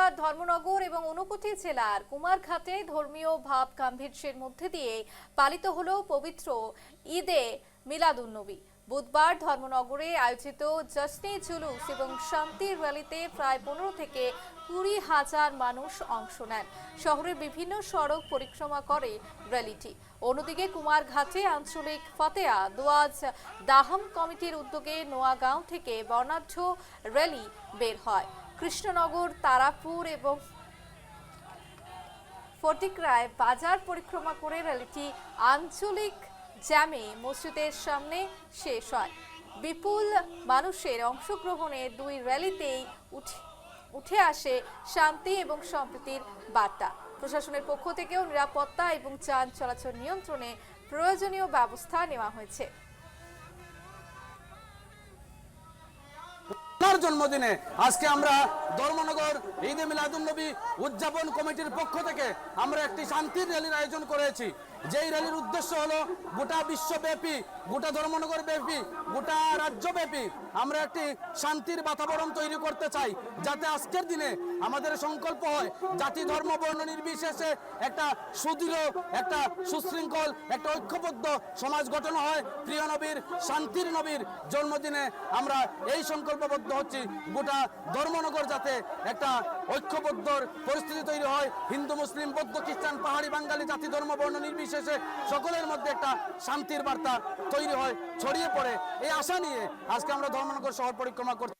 বুধবার ধর্মনগর এবং ঊনকোটি জেলার কুমারঘাটে ধর্মীয় ভাব গাম্ভীর্যের মধ্যে দিয়ে পালিত হলো পবিত্র ঈদে মিলাদুন্নবী। বুধবার ধর্মনগরে আয়োজিত জশ্নে জুলুস এবং শান্তির র্যালিতে প্রায় 15 থেকে 20,000 মানুষ অংশ নেন। শহরের বিভিন্ন সড়ক পরিক্রমা করে র্যালিটি। অন্যদিকে কুমারঘাটে আঞ্চলিক ফতেয়া দোয়াজ দাহাম কমিটির উদ্যোগে নোয়াগাঁও থেকে বর্ণাঢ্য র্যালি বের হয়। কৃষ্ণনগর, তারাপুর এবং ফটিকরায় বাজার পরিক্রমা করে র্যালিটি আঞ্চলিক জ্যামে মসজিদের সামনে শেষ হয়। বিপুল মানুষের অংশগ্রহণে দুই র্যালিতেই উঠে আসে শান্তি এবং সম্প্রীতির বার্তা। প্রশাসনের পক্ষ থেকেও নিরাপত্তা এবং যান চলাচল নিয়ন্ত্রণে প্রয়োজনীয় ব্যবস্থা নেওয়া হয়েছে। জন্মদিনে আজকে আমরা ধর্মনগর ঈদে মিলাদুন্নবী উদযাপন কমিটির পক্ষ থেকে আমরা একটি শান্তির র্যালির আয়োজন করেছি। যেই র্যালির উদ্দেশ্য হলো গোটা বিশ্বব্যাপী, গোটা ধর্মনগর ব্যাপী, গোটা রাজ্যব্যাপী আমরা একটি শান্তির বাতাবরণ তৈরি করতে চাই, যাতে আজকের দিনে আমাদের সংকল্প হয় জাতি ধর্ম বর্ণ নির্বিশেষে একটা সুদৃঢ়, একটা সুশৃঙ্খল, একটা ঐক্যবদ্ধ সমাজ গঠন হয়। প্রিয় নবীর, শান্তির নবীর জন্মদিনে আমরা এই সংকল্পবদ্ধ হচ্ছি গোটা ধর্মনগর যাতে একটা ঐক্যবদ্ধ পরিস্থিতি তৈরি হয়। হিন্দু, মুসলিম, বৌদ্ধ, খ্রিস্টান, পাহাড়ি, বাঙালি জাতি ধর্ম বর্ণ নির্বিশেষে সকলের মধ্যে একটা শান্তির বার্তা তৈরি হয়, ছড়িয়ে পড়ে। এই আশা নিয়ে আজকে আমরা ধর্মনগর শহর পরিক্রমা করছি।